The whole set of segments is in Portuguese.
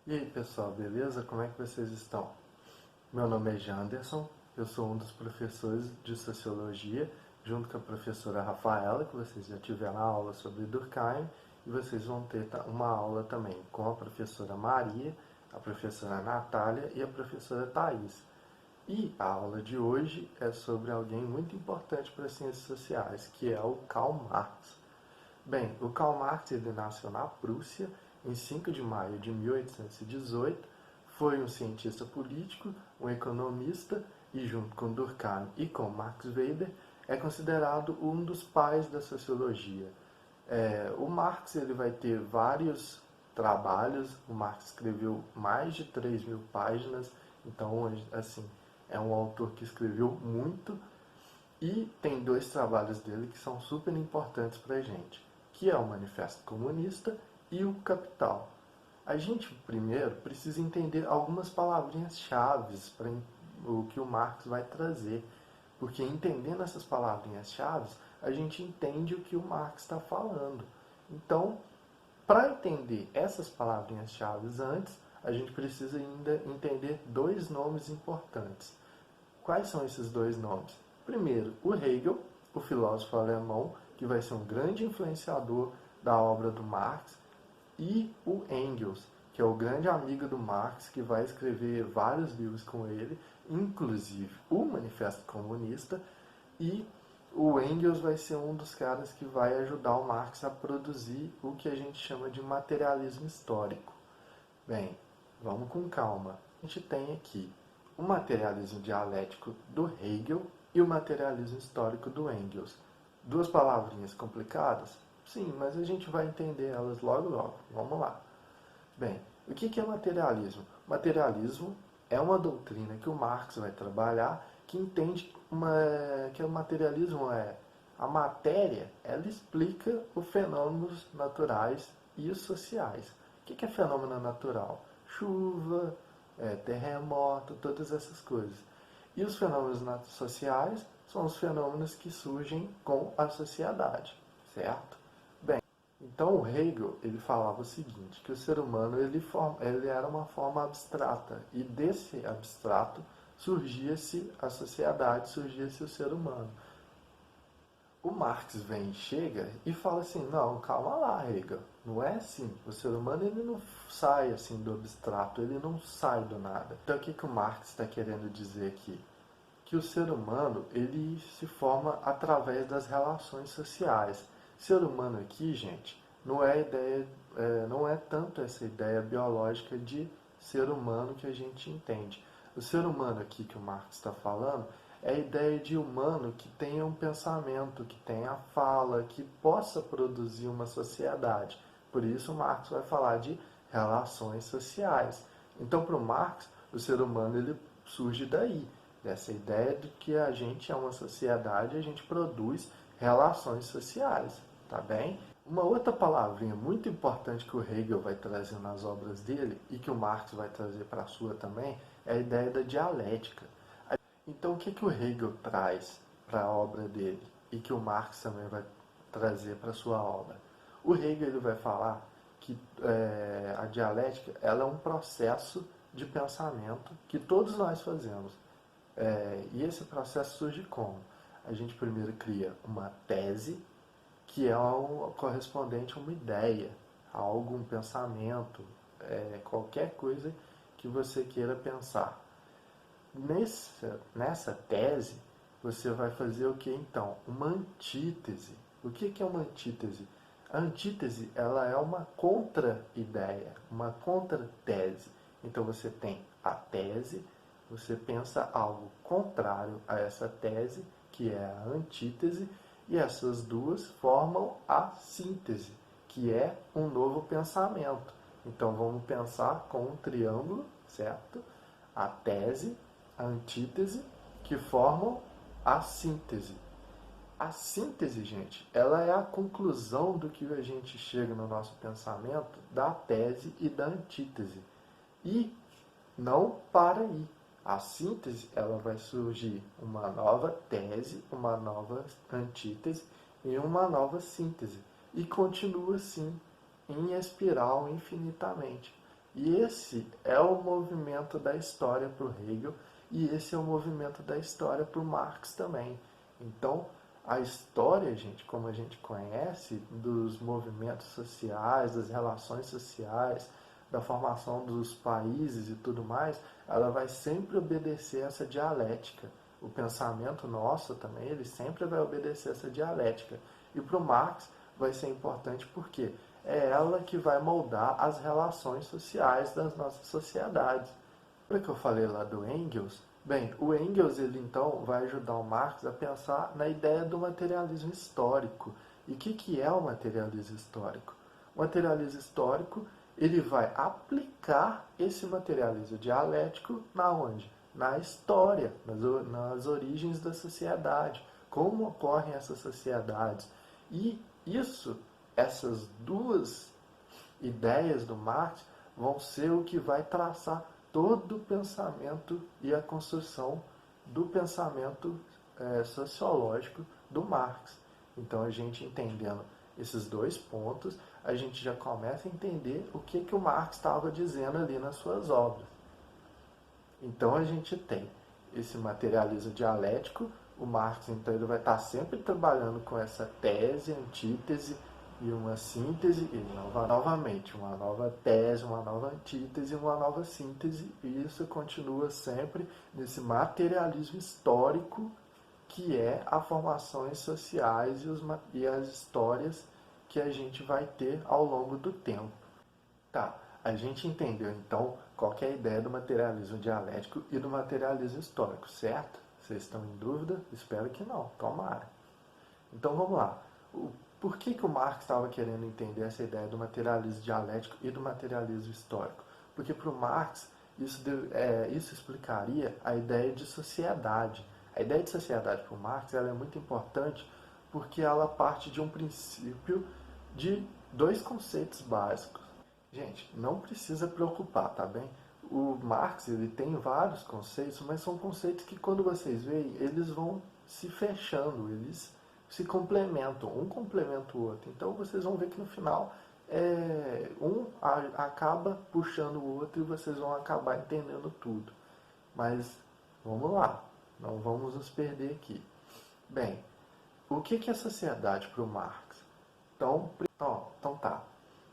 E aí pessoal, beleza? Como é que vocês estão? Meu nome é Janderson, eu sou um dos professores de Sociologia, junto com a professora Rafaela, que vocês já tiveram aula sobre Durkheim, e vocês vão ter uma aula também com a professora Maria, a professora Natália e a professora Thais. E a aula de hoje é sobre alguém muito importante para as ciências sociais, que é o Karl Marx. Bem, o Karl Marx ele nasceu na Prússia em 5 de maio de 1818, foi um cientista político, um economista e, junto com Durkheim e com Max Weber, é considerado um dos pais da sociologia. O Marx ele vai ter vários trabalhos, o Marx escreveu mais de 3.000 páginas, então, assim, é um autor que escreveu muito e tem dois trabalhos dele que são super importantes para a gente, que é o Manifesto Comunista e o Capital. A gente primeiro precisa entender algumas palavrinhas-chave para o que o Marx vai trazer, porque entendendo essas palavrinhas-chave, a gente entende o que o Marx está falando. Então, para entender essas palavrinhas-chave antes, a gente precisa ainda entender dois nomes importantes. Quais são esses dois nomes? Primeiro, o Hegel, o filósofo alemão, que vai ser um grande influenciador da obra do Marx, e o Engels, que é o grande amigo do Marx, que vai escrever vários livros com ele, inclusive o Manifesto Comunista, e o Engels vai ser um dos caras que vai ajudar o Marx a produzir o que a gente chama de materialismo histórico. Bem, vamos com calma. A gente tem aqui o materialismo dialético do Hegel e o materialismo histórico do Engels. Duas palavrinhas complicadas? Sim, mas a gente vai entender elas logo logo. Vamos lá. Bem, o que é materialismo? Materialismo é uma doutrina que o Marx vai trabalhar que entende que o materialismo é a matéria, ela explica os fenômenos naturais e os sociais. O que é fenômeno natural? Chuva, terremoto, todas essas coisas. E os fenômenos sociais são os fenômenos que surgem com a sociedade, certo? Bem, então o Hegel ele falava o seguinte, que o ser humano ele era uma forma abstrata e desse abstrato surgia-se a sociedade, surgia-se o ser humano. O Marx vem, chega e fala assim, não, calma lá, Hegel, não é assim. O ser humano ele não sai assim do abstrato, ele não sai do nada. Então o que o Marx está querendo dizer aqui? Que o ser humano ele se forma através das relações sociais. Ser humano aqui, gente, não é ideia, não é tanto essa ideia biológica de ser humano que a gente entende. O ser humano aqui que o Marx está falando é a ideia de humano que tenha um pensamento, que tenha fala, que possa produzir uma sociedade. Por isso Marx vai falar de relações sociais. Então, para o Marx, o ser humano ele surge daí, dessa ideia de que a gente é uma sociedade e a gente produz relações sociais, tá bem? Uma outra palavrinha muito importante que o Hegel vai trazer nas obras dele e que o Marx vai trazer para a sua também é a ideia da dialética. Então, o que o Hegel traz para a obra dele e que o Marx também vai trazer para a sua obra? O Hegel ele vai falar que a dialética ela é um processo de pensamento que todos nós fazemos. E esse processo surge como? A gente primeiro cria uma tese, que é correspondente a uma ideia, a algum pensamento, qualquer coisa que você queira pensar. Nessa tese, você vai fazer o que então? Uma antítese. O que é uma antítese? A antítese ela é uma contra-ideia, uma contra-tese. Então você tem a tese, você pensa algo contrário a essa tese, que é a antítese, e essas duas formam a síntese, que é um novo pensamento. Então vamos pensar com um triângulo, certo? A tese, a antítese, que formam a síntese. A síntese, gente, ela é a conclusão do que a gente chega no nosso pensamento da tese e da antítese. E não para aí. A síntese, ela vai surgir uma nova tese, uma nova antítese e uma nova síntese. E continua assim, em espiral infinitamente. E esse é o movimento da história para o Hegel e esse é o movimento da história para o Marx também. Então, a história, gente, como a gente conhece, dos movimentos sociais, das relações sociais, da formação dos países e tudo mais, ela vai sempre obedecer essa dialética. O pensamento nosso também, ele sempre vai obedecer essa dialética. E para o Marx vai ser importante porque é ela que vai moldar as relações sociais das nossas sociedades. Lembra que eu falei lá do Engels? Bem, o Engels ele então vai ajudar o Marx a pensar na ideia do materialismo histórico. E o que é o materialismo histórico? O materialismo histórico ele vai aplicar esse materialismo dialético na onde? Na história, nas origens da sociedade, como ocorrem essas sociedades. E essas duas ideias do Marx vão ser o que vai traçar todo o pensamento e a construção do pensamento sociológico do Marx. Então, a gente entendendo esses dois pontos, a gente já começa a entender o que o Marx estava dizendo ali nas suas obras. Então, a gente tem esse materialismo dialético, o Marx então ele vai estar sempre trabalhando com essa tese, antítese e uma síntese, e novamente uma nova tese, uma nova antítese, uma nova síntese, e isso continua sempre nesse materialismo histórico que é as formações sociais e as histórias que a gente vai ter ao longo do tempo. Tá, a gente entendeu então qual que é a ideia do materialismo dialético e do materialismo histórico, certo? Vocês estão em dúvida? Espero que não, tomara. Então vamos lá. Por que o Marx estava querendo entender essa ideia do materialismo dialético e do materialismo histórico? Porque para o Marx isso explicaria a ideia de sociedade. A ideia de sociedade para o Marx ela é muito importante porque ela parte de um princípio de dois conceitos básicos. Gente, não precisa preocupar, tá bem? O Marx ele tem vários conceitos, mas são conceitos que quando vocês veem, eles vão se fechando, eles se complementam, um complementa o outro. Então vocês vão ver que no final acaba puxando o outro e vocês vão acabar entendendo tudo. Mas vamos lá, não vamos nos perder aqui. Bem, o que é sociedade para o Marx? Então tá.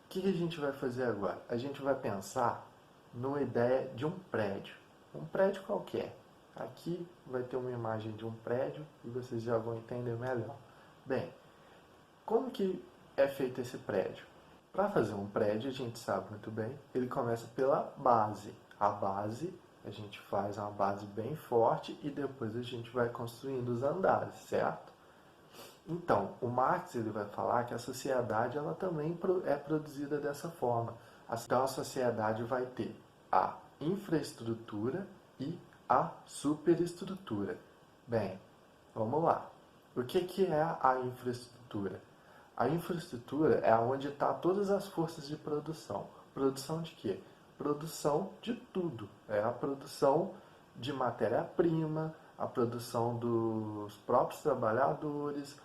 O que a gente vai fazer agora? A gente vai pensar numa ideia de um prédio. Um prédio qualquer. Aqui vai ter uma imagem de um prédio e vocês já vão entender melhor. Bem, como que é feito esse prédio? Para fazer um prédio, a gente sabe muito bem, ele começa pela base. A base, a gente faz uma base bem forte e depois a gente vai construindo os andares, certo? Então, o Marx ele vai falar que a sociedade ela também é produzida dessa forma. Então, a sociedade vai ter a infraestrutura e a superestrutura. Bem, vamos lá. O que é a infraestrutura? A infraestrutura é onde estão todas as forças de produção. Produção de quê? Produção de tudo. É a produção de matéria-prima, a produção dos próprios trabalhadores,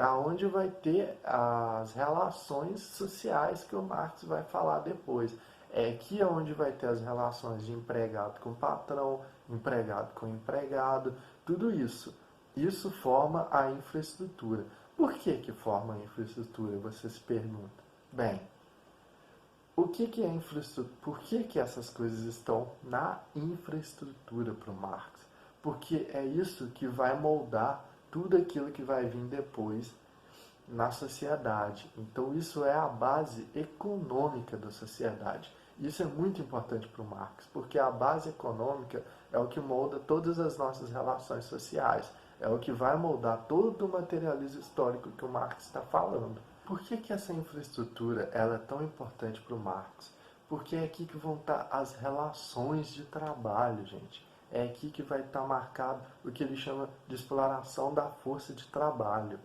aonde vai ter as relações sociais que o Marx vai falar depois. É aqui onde vai ter as relações de empregado com patrão, empregado com empregado, tudo isso. Isso forma a infraestrutura. Por que forma a infraestrutura? Você se pergunta. Bem, o que é infraestrutura? Por que essas coisas estão na infraestrutura para o Marx? Porque é isso que vai moldar tudo aquilo que vai vir depois na sociedade. Então isso é a base econômica da sociedade. Isso é muito importante para o Marx, porque a base econômica é o que molda todas as nossas relações sociais. É o que vai moldar todo o materialismo histórico que o Marx está falando. Por que essa infraestrutura ela é tão importante para o Marx? Porque é aqui que vão estar as relações de trabalho, gente. É aqui que vai estar marcado o que ele chama de exploração da força de trabalho.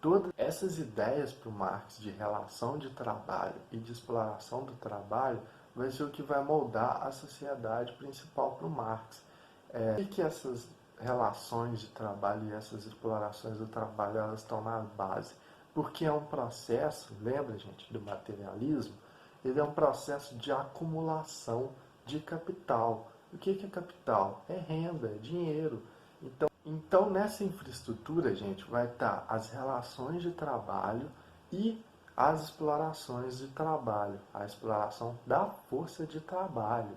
Todas essas ideias para o Marx de relação de trabalho e de exploração do trabalho vai ser o que vai moldar a sociedade principal para o Marx. Por que essas relações de trabalho e essas explorações do trabalho elas estão na base? Porque é um processo, lembra gente, do materialismo? ele é um processo de acumulação de capital. O que é capital? É renda, é dinheiro. Então, nessa infraestrutura, gente, vai estar as relações de trabalho e as explorações de trabalho, a exploração da força de trabalho.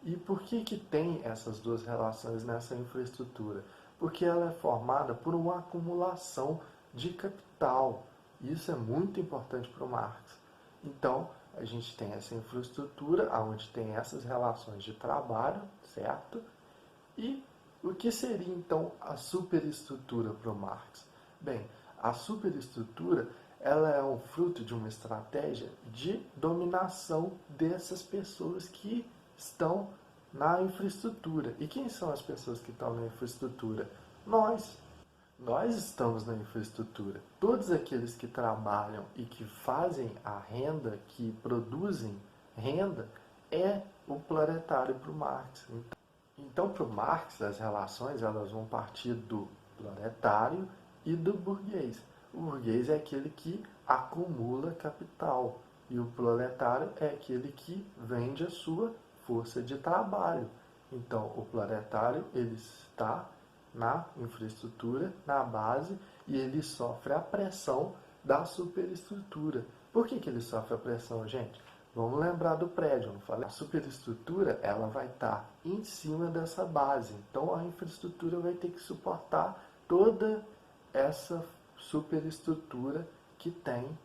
E por que tem essas duas relações nessa infraestrutura? Porque ela é formada por uma acumulação de capital. Isso é muito importante para o Marx. Então, a gente tem essa infraestrutura, onde tem essas relações de trabalho, certo? E o que seria então a superestrutura para o Marx? Bem, a superestrutura ela é um fruto de uma estratégia de dominação dessas pessoas que estão na infraestrutura. E quem são as pessoas que estão na infraestrutura? Nós. Nós estamos na infraestrutura. Todos aqueles que trabalham e que fazem a renda, que produzem renda, é o proletário para o Marx. Então, para o Marx, as relações elas vão partir do proletário e do burguês. O burguês é aquele que acumula capital e o proletário é aquele que vende a sua força de trabalho. Então, o proletário ele está na infraestrutura, na base, e ele sofre a pressão da superestrutura. Por que ele sofre a pressão, gente? Vamos lembrar do prédio, não falei? A superestrutura ela vai estar em cima dessa base. Então a infraestrutura vai ter que suportar toda essa superestrutura que tem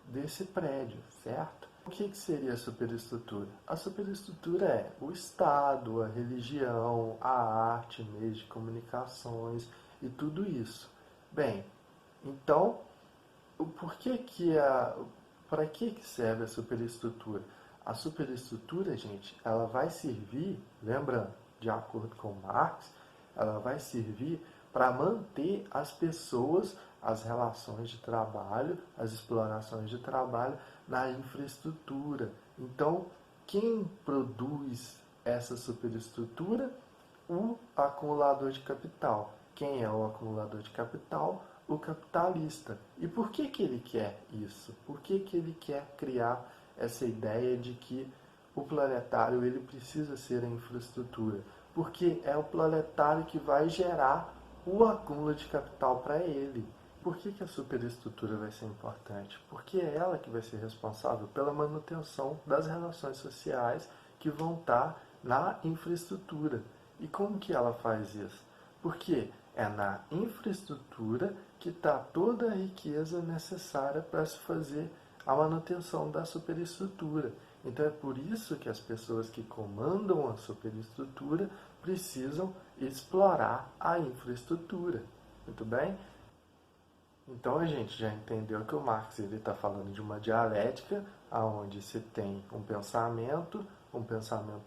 desse prédio, certo? O que seria a superestrutura? A superestrutura é o Estado, a religião, a arte, meios de comunicações e tudo isso. Bem, então, para que serve a superestrutura? A superestrutura, gente, ela vai servir, lembrando, de acordo com Marx, ela vai servir para manter as pessoas, as relações de trabalho, as explorações de trabalho na infraestrutura. Então, quem produz essa superestrutura? O acumulador de capital. Quem é o acumulador de capital? O capitalista. E por que ele quer isso? Por que ele quer criar essa ideia de que o proletário ele precisa ser a infraestrutura? Porque é o proletário que vai gerar o acúmulo de capital para ele. Por que a superestrutura vai ser importante? Porque é ela que vai ser responsável pela manutenção das relações sociais que vão estar na infraestrutura. E como que ela faz isso? Porque é na infraestrutura que está toda a riqueza necessária para se fazer a manutenção da superestrutura. Então é por isso que as pessoas que comandam a superestrutura precisam explorar a infraestrutura. Muito bem? Então a gente já entendeu que o Marx está falando de uma dialética onde se tem um pensamento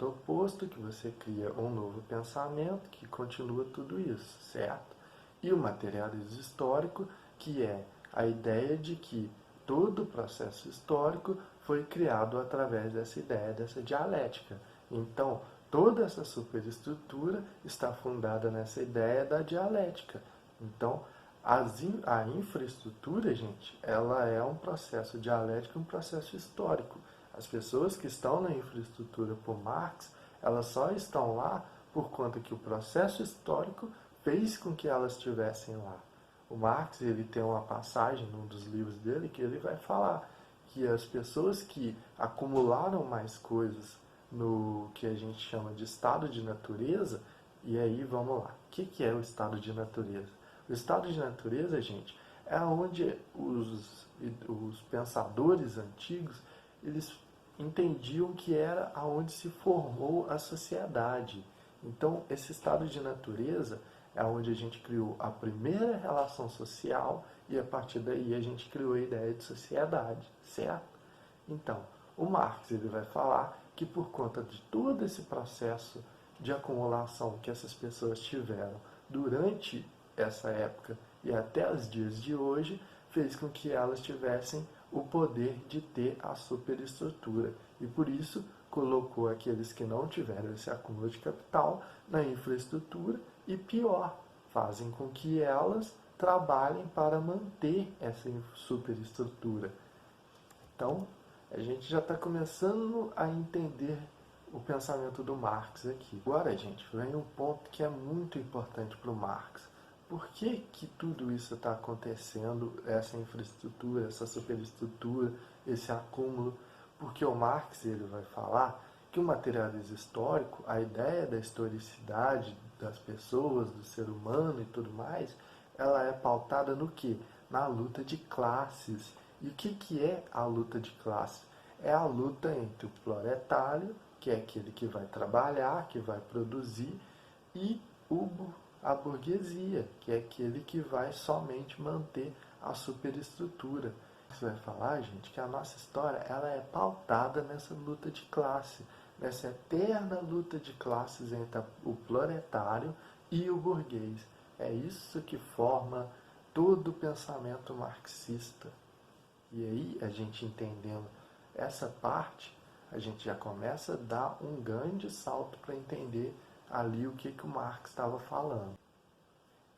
oposto, que você cria um novo pensamento que continua tudo isso, certo? E o materialismo histórico, que é a ideia de que todo o processo histórico foi criado através dessa ideia, dessa dialética. Então, toda essa superestrutura está fundada nessa ideia da dialética. Então, a infraestrutura, gente, ela é um processo dialético, um processo histórico. As pessoas que estão na infraestrutura por Marx, elas só estão lá por conta que o processo histórico fez com que elas estivessem lá. O Marx ele tem uma passagem num dos livros dele que ele vai falar que as pessoas que acumularam mais coisas no que a gente chama de estado de natureza, e aí vamos lá, o que é o estado de natureza? O estado de natureza, gente, é onde os pensadores antigos, eles entendiam que era aonde se formou a sociedade. Então, esse estado de natureza é onde a gente criou a primeira relação social e a partir daí a gente criou a ideia de sociedade, certo? Então, o Marx ele vai falar que por conta de todo esse processo de acumulação que essas pessoas tiveram durante essa época e até os dias de hoje, fez com que elas tivessem o poder de ter a superestrutura. E por isso colocou aqueles que não tiveram esse acúmulo de capital na infraestrutura e pior, fazem com que elas trabalhem para manter essa superestrutura. Então, A gente já está começando a entender o pensamento do Marx aqui. Agora, gente, vem um ponto que é muito importante para o Marx. Por que que tudo isso está acontecendo, essa infraestrutura, essa superestrutura, esse acúmulo? Porque o Marx ele vai falar que o materialismo histórico, a ideia da historicidade das pessoas, do ser humano e tudo mais, ela é pautada no quê? Na luta de classes. E o que que é a luta de classes? É a luta entre o proletário, que é aquele que vai trabalhar, que vai produzir, e a burguesia, que é aquele que vai somente manter a superestrutura. Você vai falar, gente, que a nossa história ela é pautada nessa luta de classe, nessa eterna luta de classes entre o proletário e o burguês. É isso que forma todo o pensamento marxista. E aí, a gente entendendo essa parte, a gente já começa a dar um grande salto para entender ali o que o Marx estava falando.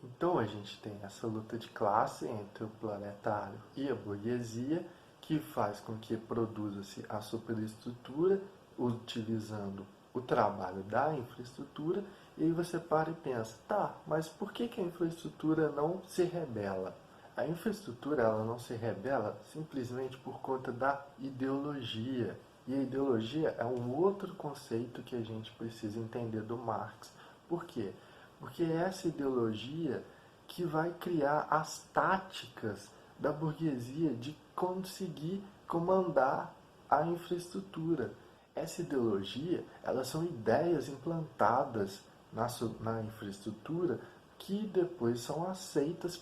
Então a gente tem essa luta de classe entre o proletário e a burguesia, que faz com que produza-se a superestrutura utilizando o trabalho da infraestrutura, e aí você para e pensa, tá, mas por que a infraestrutura não se rebela? A infraestrutura ela não se rebela simplesmente por conta da ideologia. E a ideologia é um outro conceito que a gente precisa entender do Marx. Por quê? Porque é essa ideologia que vai criar as táticas da burguesia de conseguir comandar a infraestrutura. Essa ideologia, elas são ideias implantadas na infraestrutura que depois são aceitas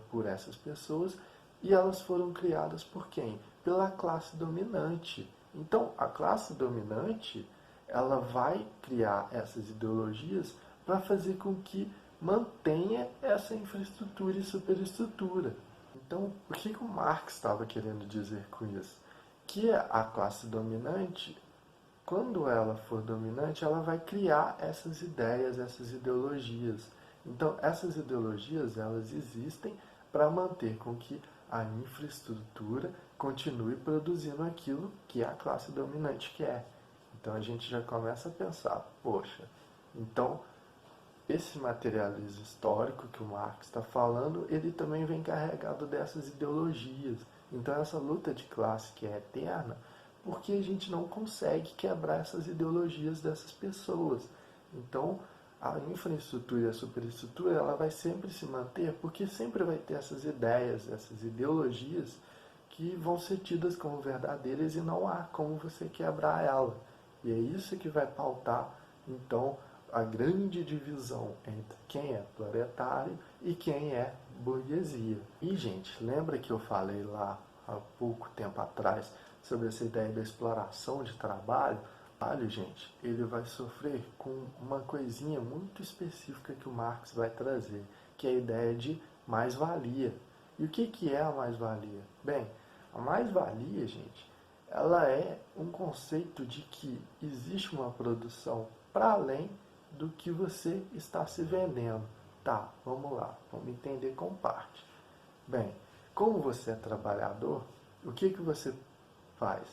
por essas pessoas, e elas foram criadas por quem? Pela classe dominante. Então, a classe dominante, ela vai criar essas ideologias para fazer com que mantenha essa infraestrutura e superestrutura. Então, o que o Marx estava querendo dizer com isso? Que a classe dominante, quando ela for dominante, ela vai criar essas ideias, essas ideologias. Então, essas ideologias, elas existem para manter com que a infraestrutura continue produzindo aquilo que a classe dominante quer. Então, a gente já começa a pensar, poxa, então, esse materialismo histórico que o Marx está falando, ele também vem carregado dessas ideologias. Então, essa luta de classe que é eterna, porque a gente não consegue quebrar essas ideologias dessas pessoas. Então, a infraestrutura e a superestrutura, ela vai sempre se manter, porque sempre vai ter essas ideias, essas ideologias que vão ser tidas como verdadeiras e não há como você quebrar ela. E é isso que vai pautar, então, a grande divisão entre quem é proletário e quem é burguesia. E, gente, lembra que eu falei lá há pouco tempo atrás sobre essa ideia da exploração de trabalho? Trabalho, gente, ele vai sofrer com uma coisinha muito específica que o Marx vai trazer, que é a ideia de mais-valia. E o que é a mais-valia? Bem, a mais-valia, gente, ela é um conceito de que existe uma produção para além do que você está se vendendo. Tá, vamos lá, vamos entender com parte. Bem, como você é trabalhador, o que você faz?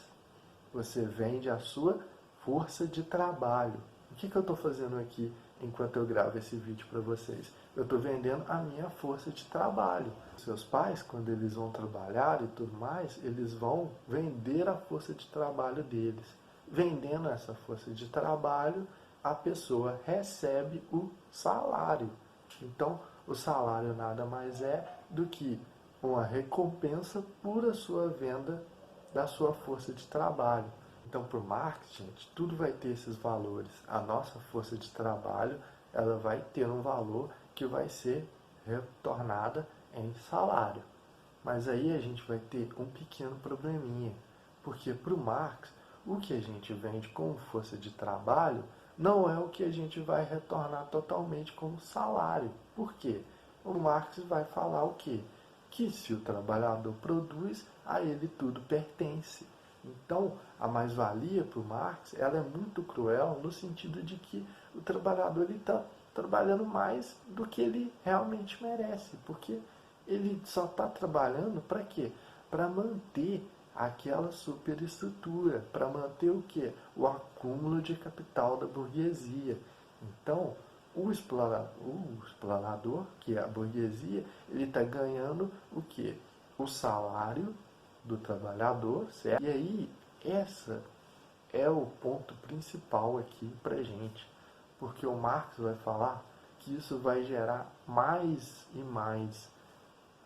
Você vende a sua força de trabalho. O que eu estou fazendo aqui enquanto eu gravo esse vídeo para vocês? Eu estou vendendo a minha força de trabalho. Seus pais, quando eles vão trabalhar e tudo mais, eles vão vender a força de trabalho deles. Vendendo essa força de trabalho, a pessoa recebe o salário. Então, o salário nada mais é do que uma recompensa por a sua venda da sua força de trabalho. Então, para o Marx, gente, tudo vai ter esses valores. A nossa força de trabalho, ela vai ter um valor que vai ser retornada em salário. Mas aí a gente vai ter um pequeno probleminha, porque para o Marx, o que a gente vende como força de trabalho não é o que a gente vai retornar totalmente como salário. Por quê? O Marx vai falar o quê? Que se o trabalhador produz, a ele tudo pertence. Então, a mais-valia para o Marx, ela é muito cruel no sentido de que o trabalhador está trabalhando mais do que ele realmente merece, porque ele só está trabalhando para quê? Para manter aquela superestrutura para manter o quê? O acúmulo de capital da burguesia. Então, o explorador, que é a burguesia, ele está ganhando o quê? O salário do trabalhador, certo? E aí, essa é o ponto principal aqui para gente, porque o Marx vai falar que isso vai gerar mais e mais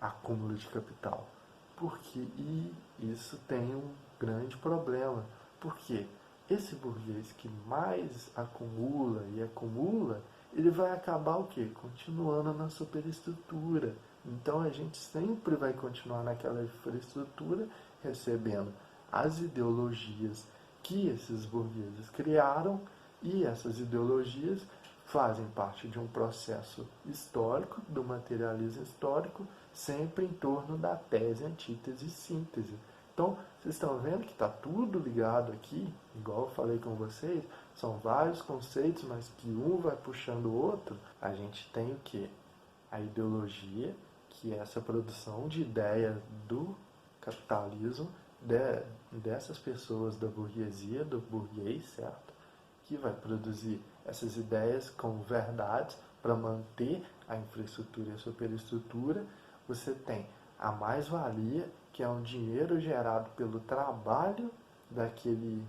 acúmulo de capital. Porque, e isso tem um grande problema, porque esse burguês que mais acumula e acumula, ele vai acabar o quê? Continuando na superestrutura. Então a gente sempre vai continuar naquela infraestrutura recebendo as ideologias que esses burgueses criaram, e essas ideologias fazem parte de um processo histórico, do materialismo histórico, sempre em torno da tese, antítese e síntese. Então, vocês estão vendo que está tudo ligado aqui, igual eu falei com vocês, são vários conceitos, mas que um vai puxando o outro. A gente tem o quê? A ideologia, que é essa produção de ideias do capitalismo, dessas pessoas da burguesia, do burguês, certo? Que vai produzir essas ideias como verdades para manter a infraestrutura e a superestrutura. Você tem a mais-valia, que é um dinheiro gerado pelo trabalho daquele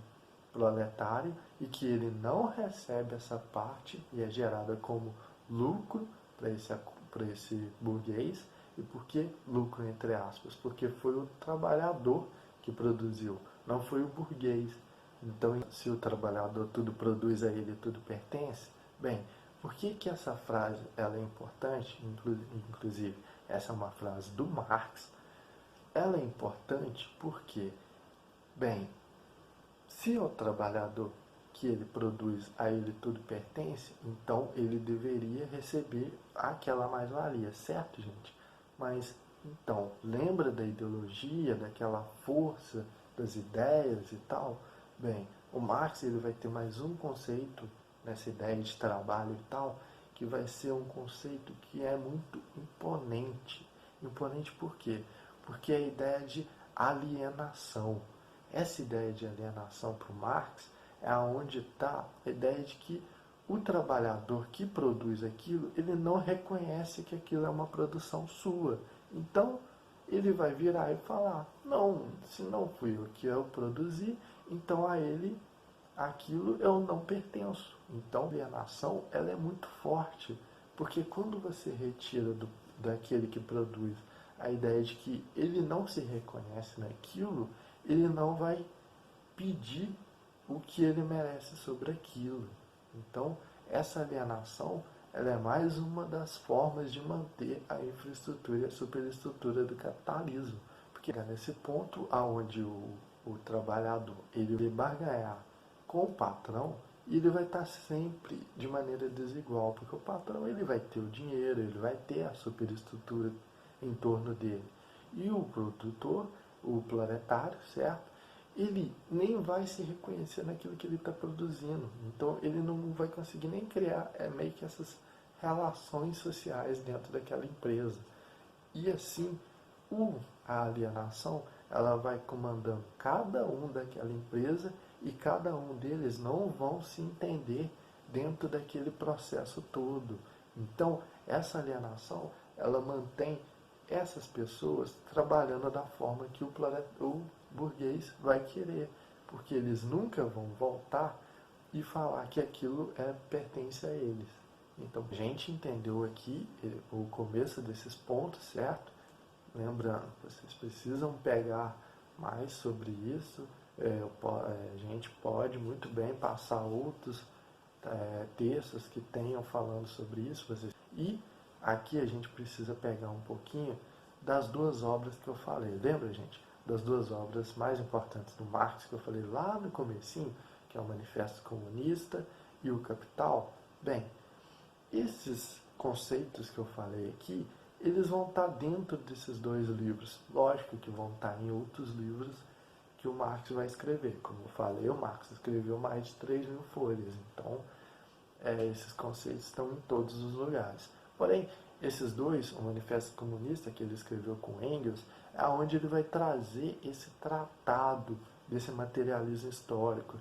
proletário e que ele não recebe essa parte e é gerada como lucro para esse burguês. E por que lucro entre aspas? Porque foi o trabalhador que produziu, não foi o burguês. Então, se o trabalhador tudo produz a ele, tudo pertence, bem, por que essa frase ela é importante? Inclusive, essa é uma frase do Marx. Ela é importante porque, bem, se o trabalhador que ele produz a ele tudo pertence, então ele deveria receber aquela mais-valia, certo, gente? Mas, então, lembra da ideologia, daquela força das ideias e tal? Bem, o Marx ele vai ter mais um conceito nessa ideia de trabalho e tal, que vai ser um conceito que é muito imponente. Imponente por quê? Porque é a ideia de alienação. Essa ideia de alienação para o Marx é onde está a ideia de que o trabalhador que produz aquilo, ele não reconhece que aquilo é uma produção sua. Então, ele vai virar e falar, não, se não fui eu que eu produzi, então a ele aquilo eu não pertenço. Então a alienação ela é muito forte, porque quando você retira daquele que produz a ideia de que ele não se reconhece naquilo, ele não vai pedir o que ele merece sobre aquilo. Então essa alienação ela é mais uma das formas de manter a infraestrutura e a superestrutura do capitalismo. Porque é nesse ponto aonde o trabalhador ele barganhar com o patrão, ele vai estar sempre de maneira desigual, porque o patrão ele vai ter o dinheiro, ele vai ter a superestrutura em torno dele. E o produtor, o proletário, certo? Ele nem vai se reconhecer naquilo que ele está produzindo. Então ele não vai conseguir nem criar meio que essas relações sociais dentro daquela empresa. E assim, a alienação ela vai comandando cada um daquela empresa e cada um deles não vão se entender dentro daquele processo todo. Então, essa alienação ela mantém essas pessoas trabalhando da forma que o burguês vai querer, porque eles nunca vão voltar e falar que aquilo pertence a eles. Então, a gente entendeu aqui o começo desses pontos, certo? Lembrando, vocês precisam pegar mais sobre isso. A gente pode muito bem passar outros textos que tenham falando sobre isso. E aqui a gente precisa pegar um pouquinho das duas obras que eu falei. Lembra, gente? Das duas obras mais importantes do Marx que eu falei lá no comecinho, que é o Manifesto Comunista e o Capital. Bem, esses conceitos que eu falei aqui, eles vão estar dentro desses dois livros. Lógico que vão estar em outros livros que o Marx vai escrever. Como eu falei, o Marx escreveu mais de 3.000 folhas. Então, esses conceitos estão em todos os lugares. Porém, Esses dois, o Manifesto Comunista, que ele escreveu com Engels, é onde ele vai trazer esse tratado desse materialismo histórico,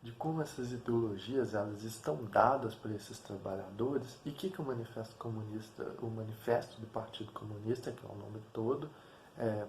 de como essas ideologias elas estão dadas para esses trabalhadores e que o Manifesto Comunista, o Manifesto do Partido Comunista, que é o nome todo,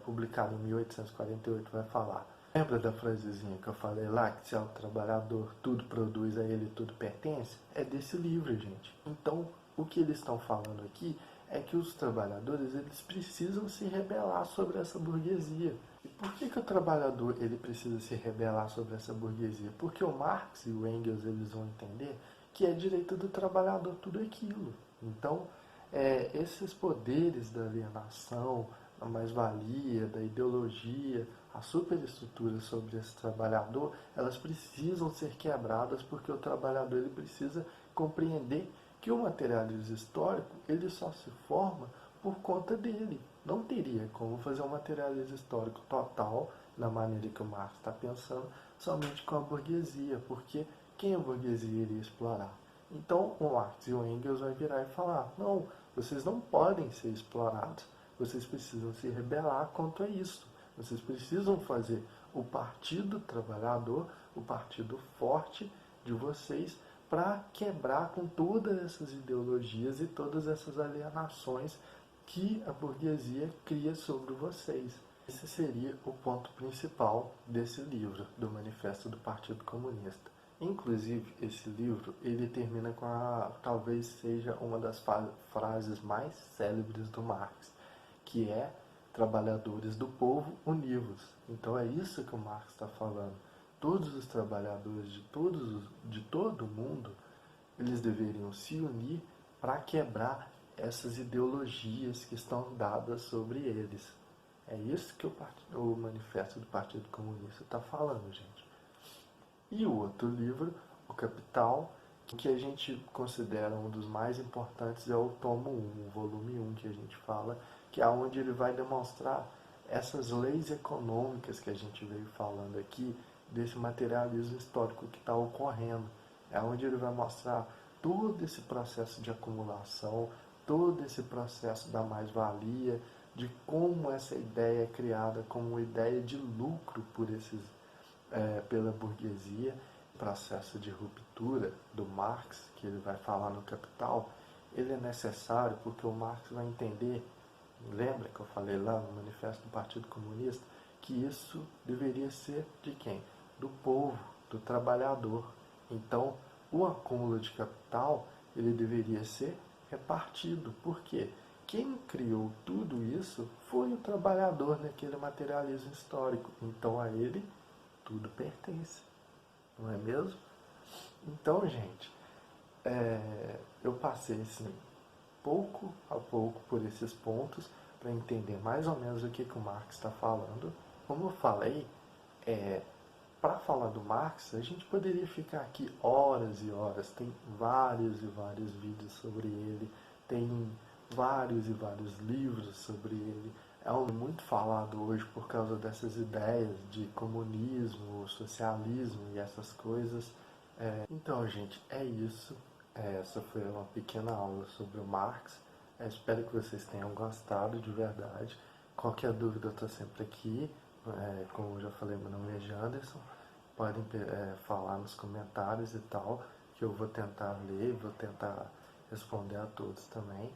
publicado em 1848, vai falar. Lembra da frasezinha que eu falei lá, que se é o trabalhador, tudo produz a ele, tudo pertence? É desse livro, gente. Então, o que eles estão falando aqui é que os trabalhadores eles precisam se rebelar sobre essa burguesia. E por que o trabalhador ele precisa se rebelar sobre essa burguesia? Porque o Marx e o Engels eles vão entender que é direito do trabalhador tudo aquilo. Então, esses poderes da alienação, da mais-valia, da ideologia, a superestrutura sobre esse trabalhador, elas precisam ser quebradas porque o trabalhador ele precisa compreender que o materialismo histórico ele só se forma por conta dele. Não teria como fazer um materialismo histórico total, da maneira que o Marx está pensando, somente com a burguesia, porque quem a burguesia iria explorar? Então o Marx e o Engels vão virar e falar, não, vocês não podem ser explorados, vocês precisam se rebelar contra isso, vocês precisam fazer o partido trabalhador, o partido forte de vocês, para quebrar com todas essas ideologias e todas essas alienações que a burguesia cria sobre vocês. Esse seria o ponto principal desse livro, do Manifesto do Partido Comunista. Inclusive, esse livro, ele termina com talvez seja uma das frases mais célebres do Marx, que é trabalhadores do povo univos. Então é isso que o Marx está falando. Todos os trabalhadores de todo o mundo, eles deveriam se unir para quebrar essas ideologias que estão dadas sobre eles. É isso que o Manifesto do Partido Comunista está falando, gente. E o outro livro, O Capital, que a gente considera um dos mais importantes, é o tomo 1, o volume 1 que a gente fala, que é onde ele vai demonstrar essas leis econômicas que a gente veio falando aqui, desse materialismo histórico que está ocorrendo. É onde ele vai mostrar todo esse processo de acumulação, todo esse processo da mais-valia, de como essa ideia é criada como uma ideia de lucro pela burguesia, processo de ruptura do Marx, que ele vai falar no Capital, ele é necessário porque o Marx vai entender, lembra que eu falei lá no Manifesto do Partido Comunista, que isso deveria ser de quem? Do povo, do trabalhador. Então, o acúmulo de capital, ele deveria ser repartido. Por quê? Quem criou tudo isso foi o trabalhador naquele materialismo histórico. Então, a ele, tudo pertence. Não é mesmo? Então, gente, eu passei assim, pouco a pouco por esses pontos para entender mais ou menos o que o Marx está falando. Como eu falei, para falar do Marx, a gente poderia ficar aqui horas e horas. Tem vários e vários vídeos sobre ele, tem vários e vários livros sobre ele. É um muito falado hoje por causa dessas ideias de comunismo, socialismo e essas coisas. Então, gente, é isso. Essa foi uma pequena aula sobre o Marx. Espero que vocês tenham gostado de verdade. Qualquer dúvida eu estou sempre aqui. Como eu já falei, meu nome é Janderson. Podem falar nos comentários e tal, que eu vou tentar ler, vou tentar responder a todos também.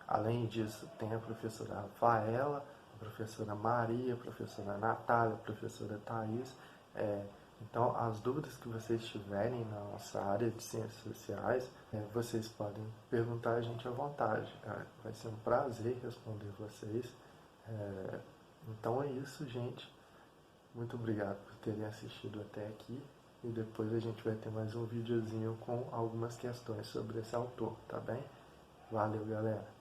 Além disso, tem a professora Rafaela, a professora Maria, a professora Natália, a professora Thaís. Então, as dúvidas que vocês tiverem na nossa área de ciências sociais, vocês podem perguntar a gente à vontade. Vai ser um prazer responder vocês. Então é isso, gente. Muito obrigado por terem assistido até aqui. E depois a gente vai ter mais um videozinho com algumas questões sobre esse autor, tá bem? Valeu, galera!